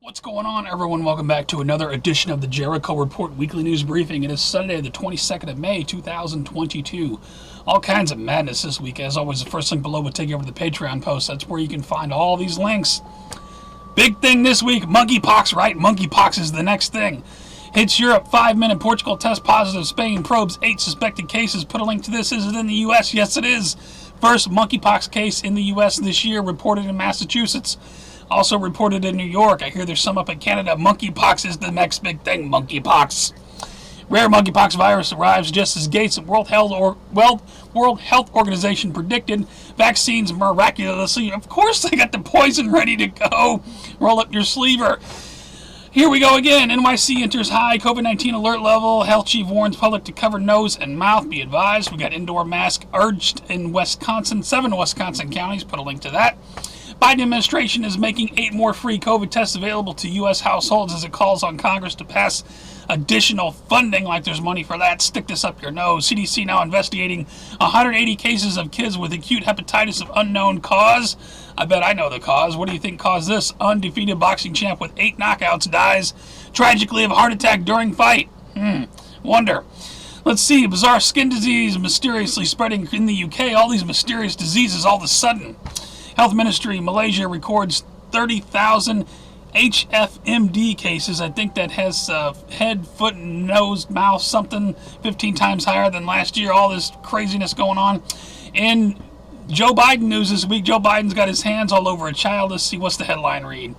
What's going on, everyone? Welcome back to another edition of the Jericho Report Weekly News Briefing. It is Sunday, the 22nd of May, 2022. All kinds of madness this week. As always, the first link below will take you over to the Patreon post. That's where you can find all these links. Big thing this week, monkeypox, right? Monkeypox is the next thing. Hits Europe, 5-minute. Portugal test positive. Spain probes 8 suspected cases. Put a link to this. Is it in the U.S.? Yes, it is. First monkeypox case in the U.S. this year, reported in Massachusetts. Also reported in New York. I hear there's some up in Canada. Monkeypox is the next big thing. Monkeypox. Rare monkeypox virus arrives just as Gates and World Health Organization predicted. Vaccines miraculously. Of course they got the poison ready to go. Roll up your sleever. Here we go again. NYC enters high COVID-19 alert level. Health chief warns public to cover nose and mouth. Be advised. We got indoor mask urged in Wisconsin. 7 Wisconsin counties. Put a link to that. Biden administration is making 8 more free COVID tests available to U.S. households as it calls on Congress to pass additional funding, like there's money for that. Stick this up your nose. CDC now investigating 180 cases of kids with acute hepatitis of unknown cause. I bet I know the cause. What do you think caused this? Undefeated boxing champ with 8 knockouts dies tragically of a heart attack during fight. Wonder. Let's see. Bizarre skin disease mysteriously spreading in the UK. All these mysterious diseases all of a sudden. Health Ministry, Malaysia records 30,000 HFMD cases. I think that has head, foot, nose, mouth, something 15 times higher than last year. All this craziness going on. And Joe Biden news this week. Joe Biden's got his hands all over a child. Let's see, what's the headline read?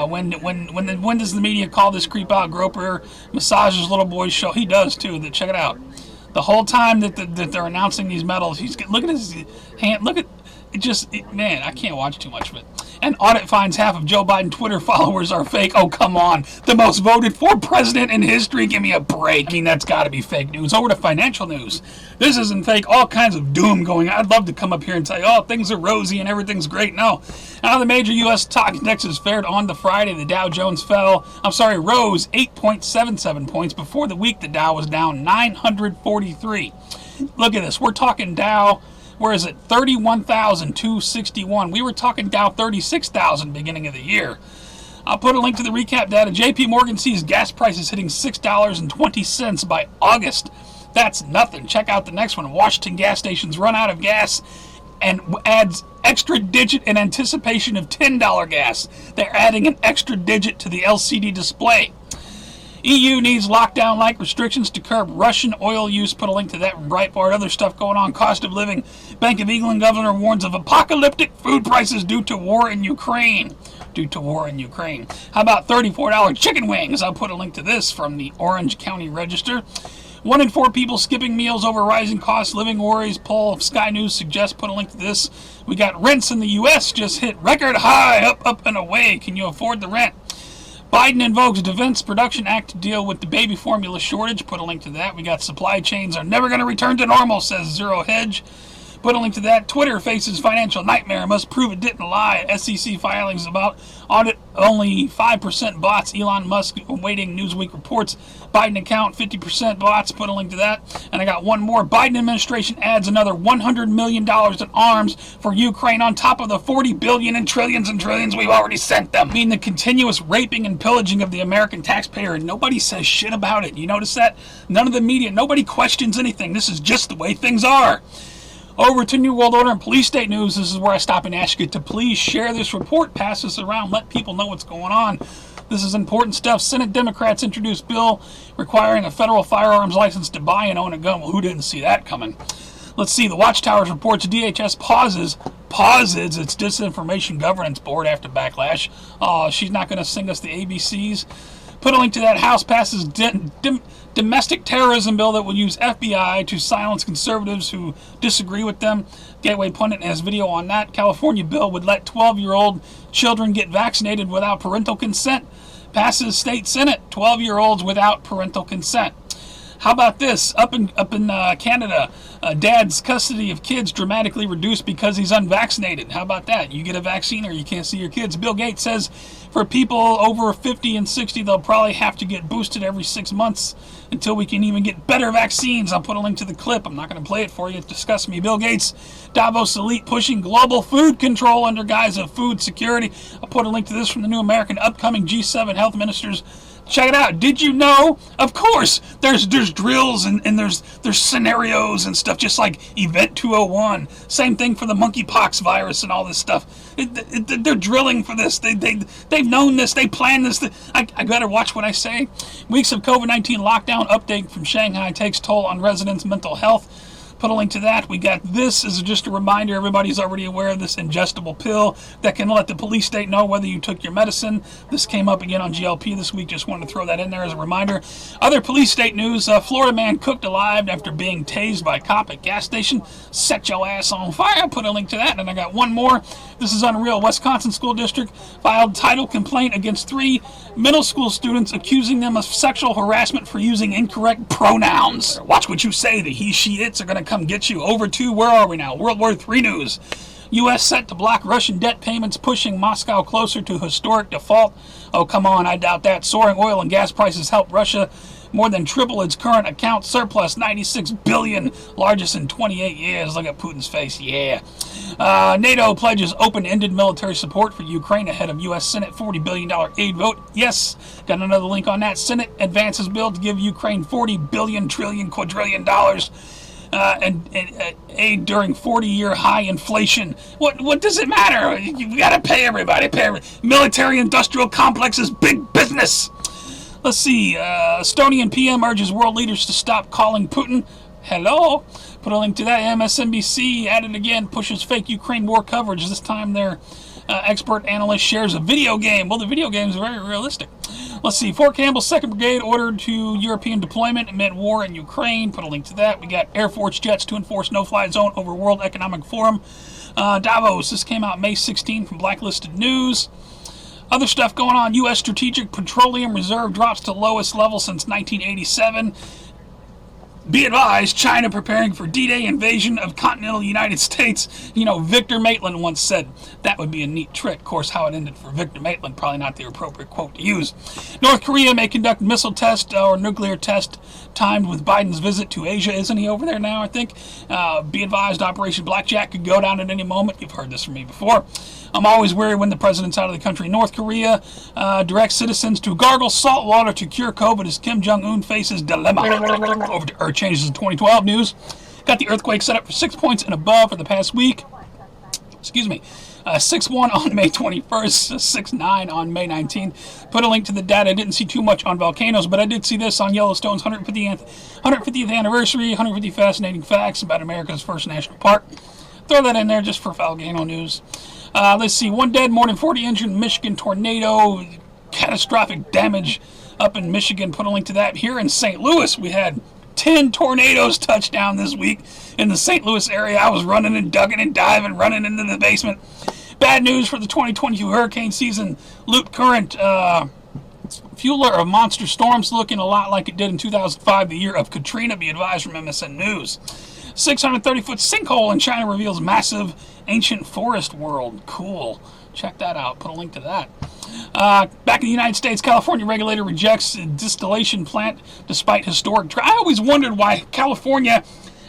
When does the media call this creep out groper massages little boys show? He does too. Check it out. The whole time that they're announcing these medals, look at his hand. Look at. Man, I can't watch too much of it. And audit finds half of Joe Biden Twitter followers are fake. Oh, come on. The most voted for president in history. Give me a break. I mean, that's got to be fake news. Over to financial news. This isn't fake. All kinds of doom going on. I'd love to come up here and say, oh, things are rosy and everything's great. No. Now the major U.S. stock indexes fared on to Friday. The Dow Jones rose 8.77 points. Before the week, the Dow was down 943. Look at this. We're talking Dow. Where is it? 31,261. We were talking Dow 36,000 beginning of the year. I'll put a link to the recap data. JP Morgan sees gas prices hitting $6.20 by August. That's nothing. Check out the next one. Washington gas stations run out of gas and adds extra digit in anticipation of $10 gas. They're adding an extra digit to the LCD display. EU needs lockdown-like restrictions to curb Russian oil use. Put a link to that in Breitbart. Other stuff going on. Cost of living. Bank of England governor warns of apocalyptic food prices due to war in Ukraine. How about $34 chicken wings? I'll put a link to this from the Orange County Register. 1 in 4 people skipping meals over rising costs. Living worries. Poll of Sky News suggests. Put a link to this. We got rents in the U.S. just hit record high. Up, and away. Can you afford the rent? Biden invokes Defense Production Act to deal with the baby formula shortage. Put a link to that. We got supply chains are never going to return to normal, says Zero Hedge. Put a link to that. Twitter faces financial nightmare. Must prove it didn't lie. SEC filings about audit only 5% bots. Elon Musk awaiting Newsweek reports. Biden account 50% bots. Put a link to that. And I got one more. Biden administration adds another $100 million in arms for Ukraine on top of the $40 billion and trillions we've already sent them. I mean, the continuous raping and pillaging of the American taxpayer, and nobody says shit about it. You notice that? None of the media, nobody questions anything. This is just the way things are. Over to New World Order and police state news. This is where I stop and ask you to please share this report, pass this around, let people know what's going on. This is important stuff. Senate Democrats introduced bill requiring a federal firearms license to buy and own a gun. Well, who didn't see that coming? Let's see. The Watchtowers reports DHS pauses its Disinformation Governance Board after backlash. Oh, she's not going to sing us the ABCs. Put a link to that. House passes domestic terrorism bill that will use FBI to silence conservatives who disagree with them. Gateway Pundit has video on that. California bill would let 12-year-old children get vaccinated without parental consent. Passes state senate. 12-year-olds without parental consent. How about this? Up in Canada, dad's custody of kids dramatically reduced because he's unvaccinated. How about that? You get a vaccine or you can't see your kids. Bill Gates says For people over 50 and 60, they'll probably have to get boosted every 6 months until we can even get better vaccines. I'll put a link to the clip. I'm not going to play it for you. It disgusts me. Bill Gates, Davos elite pushing global food control under guise of food security. I'll put a link to this from the New American. Upcoming G7 health ministers. Check it out. Did you know? Of course, there's drills and there's scenarios and stuff, just like Event 201. Same thing for the monkeypox virus and all this stuff. They're drilling for this. They've known this. They planned this. I gotta watch what I say. Weeks of COVID-19 lockdown update from Shanghai takes toll on residents' mental health. Put a link to that. We got this as just a reminder. Everybody's already aware of this ingestible pill that can let the police state know whether you took your medicine. This came up again on GLP this week. Just wanted to throw that in there as a reminder. Other police state news. Florida man cooked alive after being tased by a cop at gas station. Set your ass on fire. Put a link to that. And I got one more. This is unreal. Wisconsin School District filed title complaint against 3 middle school students accusing them of sexual harassment for using incorrect pronouns. Watch what you say. The he, she, it's are going to come get you. Over to, where are we now? World War III news. U.S. set to block Russian debt payments, pushing Moscow closer to historic default. Oh, come on, I doubt that. Soaring oil and gas prices help Russia more than triple its current account surplus, 96 billion, largest in 28 years. Look at Putin's face, yeah. NATO pledges open-ended military support for Ukraine ahead of U.S. Senate $40 billion aid vote. Yes, got another link on that. Senate advances bill to give Ukraine $40 billion, quadrillion dollars. And aid during 40-year high inflation. What does it matter? You got to pay everybody. Military-industrial complex is big business. Let's see. Estonian PM urges world leaders to stop calling Putin. Hello. Put a link to that. MSNBC added again, pushes fake Ukraine war coverage. This time their expert analyst shares a video game. Well, the video game is very realistic. Let's see. Fort Campbell's 2nd Brigade ordered to European deployment amid war in Ukraine. Put a link to that. We got Air Force jets to enforce no-fly zone over World Economic Forum. Davos. This came out May 16 from Blacklisted News. Other stuff going on. U.S. Strategic Petroleum Reserve drops to lowest level since 1987. Be advised, China preparing for D-Day invasion of continental United States. You know, Victor Maitland once said that would be a neat trick. Of course, how it ended for Victor Maitland, probably not the appropriate quote to use. North Korea may conduct missile test or nuclear test timed with Biden's visit to Asia. Isn't he over there now, I think? Be advised, Operation Blackjack could go down at any moment. You've heard this from me before. I'm always worried when the president's out of the country. North Korea directs citizens to gargle salt water to cure COVID as Kim Jong-un faces dilemma. Over to Earth changes in 2012 news. Got the earthquake set up for 6 points and above for the past week. Excuse me. 6.1 on May 21st, 6.9 on May 19th. Put a link to the data. I didn't see too much on volcanoes, but I did see this on Yellowstone's 150th anniversary, 150 fascinating facts about America's first national park. Throw that in there just for volcano news. Let's see. 1 dead, more than 40 injured in Michigan tornado. Catastrophic damage up in Michigan. Put a link to that. Here in St. Louis, we had 10 tornadoes touch down this week in the St. Louis area. I was running and ducking and diving, running into the basement. Bad news for the 2022 hurricane season. Loop current fueler of monster storms looking a lot like it did in 2005, the year of Katrina. Be advised from MSN News. 630-foot sinkhole in China reveals massive ancient forest world. Cool. Check that out. Put a link to that. Back in the United States, California regulator rejects a distillation plant despite historic. I always wondered why California,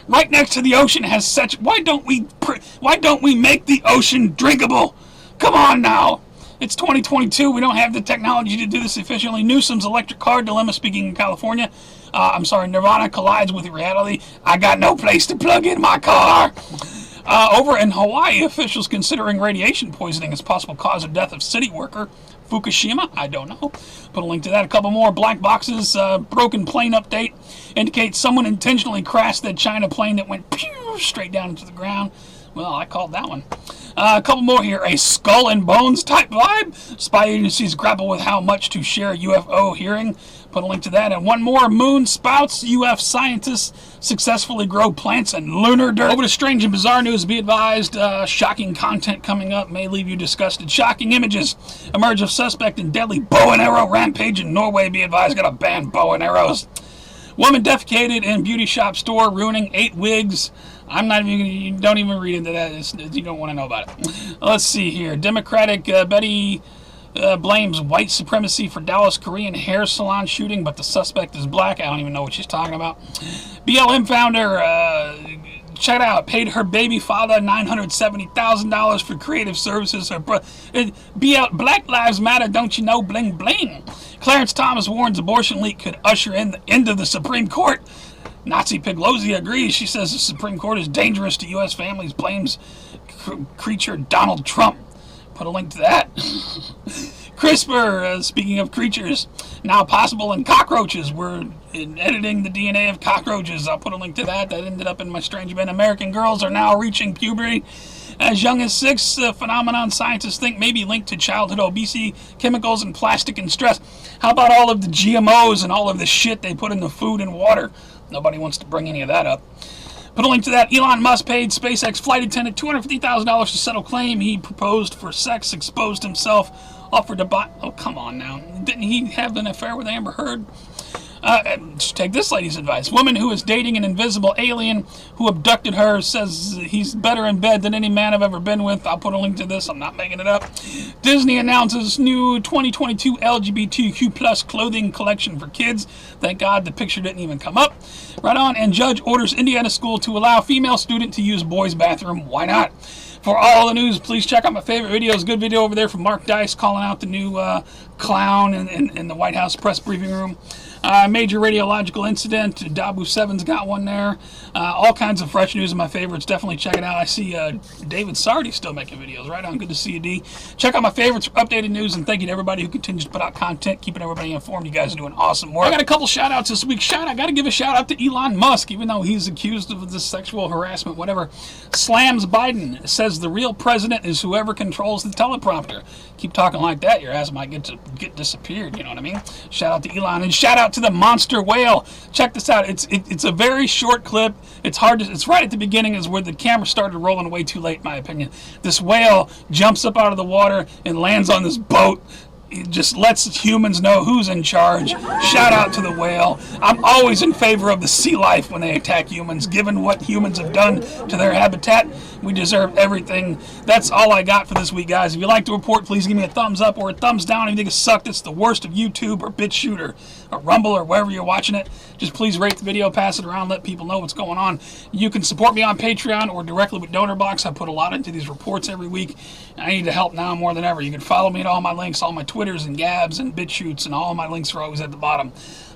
right next to the ocean, has such. Why don't we make the ocean drinkable? Come on now. It's 2022. We don't have the technology to do this efficiently. Newsom's electric car dilemma. Speaking in California. Nirvana collides with reality. I got no place to plug in my car. Over in Hawaii, officials considering radiation poisoning as possible cause of death of city worker. Fukushima? I don't know. Put a link to that. A couple more black boxes. Broken plane update indicates someone intentionally crashed that China plane that went pew straight down into the ground. Well, I called that one. A couple more here. A skull and bones type vibe. Spy agencies grapple with how much to share UFO hearing. Put a link to that. And one more. Moon spouts. UF scientists successfully grow plants and lunar dirt. Over to strange and bizarre news. Be advised, shocking content coming up may leave you disgusted. Shocking images emerge of suspect in deadly bow and arrow rampage in Norway. Be advised, gotta ban bow and arrows. Woman defecated in beauty shop store, ruining 8 wigs. I'm not even gonna, don't even read into that. You don't want to know about it. Let's see here. Democratic Betty blames white supremacy for Dallas Korean hair salon shooting, but the suspect is black. I don't even know what she's talking about. BLM founder, check it out, paid her baby father $970,000 for creative services. Black Lives Matter, don't you know, bling bling. Clarence Thomas warns abortion leak could usher in the end of the Supreme Court. Nazi Piglosia agrees. She says the Supreme Court is dangerous to U.S. families, blames creature Donald Trump. Put a link to that. CRISPR, speaking of creatures, now possible in cockroaches. We're editing the DNA of cockroaches. I'll put a link to that. That ended up in my Strange Men. American girls are now reaching puberty as young as 6. Phenomenon scientists think may be linked to childhood obesity, chemicals, and plastic and stress. How about all of the GMOs and all of the shit they put in the food and water? Nobody wants to bring any of that up. Put a link to that. Elon Musk paid SpaceX flight attendant $250,000 to settle claim he proposed for sex, exposed himself, offered to buy. Oh, come on now. Didn't he have an affair with Amber Heard? Take this lady's advice. Woman who is dating an invisible alien who abducted her says he's better in bed than any man I've ever been with. I'll put a link to this. I'm not making it up. Disney announces new 2022 LGBTQ plus clothing collection for kids. Thank God the picture didn't even come up. Right on. And judge orders Indiana school to allow female student to use boys' bathroom. Why not? For all the news, please check out my favorite videos. Good video over there from Mark Dice calling out the new clown in the White House press briefing room. Major radiological incident. Dabu 7's got one there. All kinds of fresh news of my favorites. Definitely check it out. I see David Sardi still making videos. Right on. Good to see you, D. Check out my favorites for updated news, and thank you to everybody who continues to put out content, keeping everybody informed. You guys are doing awesome work. I got a couple shout outs this week. I got to give a shout out to Elon Musk, even though he's accused of this sexual harassment, whatever. Slams Biden, says the real president is whoever controls the teleprompter. Keep talking like that, your ass might get disappeared, you know what I mean? Shout out to Elon, and shout out to the monster whale. Check this out. It's a very short clip. It's right at the beginning is where the camera started rolling way too late, in my opinion. This whale jumps up out of the water and lands on this boat. It just lets humans know who's in charge. Shout out to the whale. I'm always in favor of the sea life when they attack humans. Given what humans have done to their habitat, we deserve everything. That's all I got for this week, guys. If you like the report, please give me a thumbs up or a thumbs down. If you think it sucked, it's the worst of YouTube or BitChute or Rumble or wherever you're watching it. Just please rate the video, pass it around, let people know what's going on. You can support me on Patreon or directly with DonorBox. I put a lot into these reports every week. I need the help now more than ever. You can follow me at all my links, all my Twitters and Gabs and BitChutes, and all my links are always at the bottom.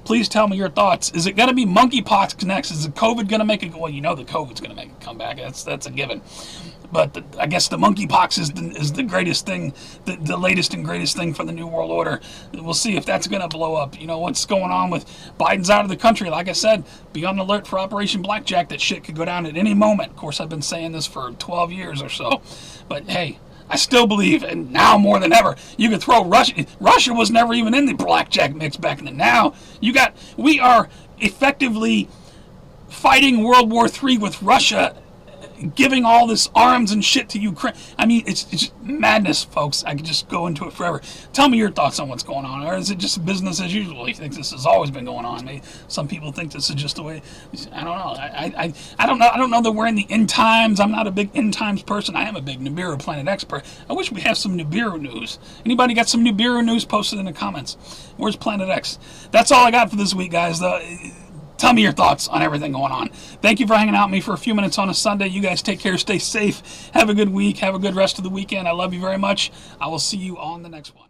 Please tell me your thoughts. Is it going to be monkeypox next? Is the COVID going to make it? Well, you know the COVID's going to make a comeback. That's a given. But I guess the monkeypox is the greatest thing, the latest and greatest thing for the New World Order. We'll see if that's going to blow up. You know, what's going on with Biden's out of the country. Like I said, be on alert for Operation Blackjack. That shit could go down at any moment. Of course, I've been saying this for 12 years or so. But hey, I still believe, and now more than ever, you could throw Russia. Russia was never even in the blackjack mix back then. Now, we are effectively fighting World War III with Russia, giving all this arms and shit to Ukraine. I mean, it's just madness, folks. I could just go into it forever. Tell me your thoughts on what's going on, or is it just business as usual? You think this has always been going on? Maybe some people think this is just the way. I don't know. I don't know. I don't know that we're in the end times. I'm not a big end times person. I am a big Nibiru Planet expert. I wish we have some Nibiru news. Anybody got some Nibiru news? Post it in the comments. Where's Planet X? That's all I got for this week, guys. Tell me your thoughts on everything going on. Thank you for hanging out with me for a few minutes on a Sunday. You guys take care, stay safe, have a good week, have a good rest of the weekend. I love you very much. I will see you on the next one.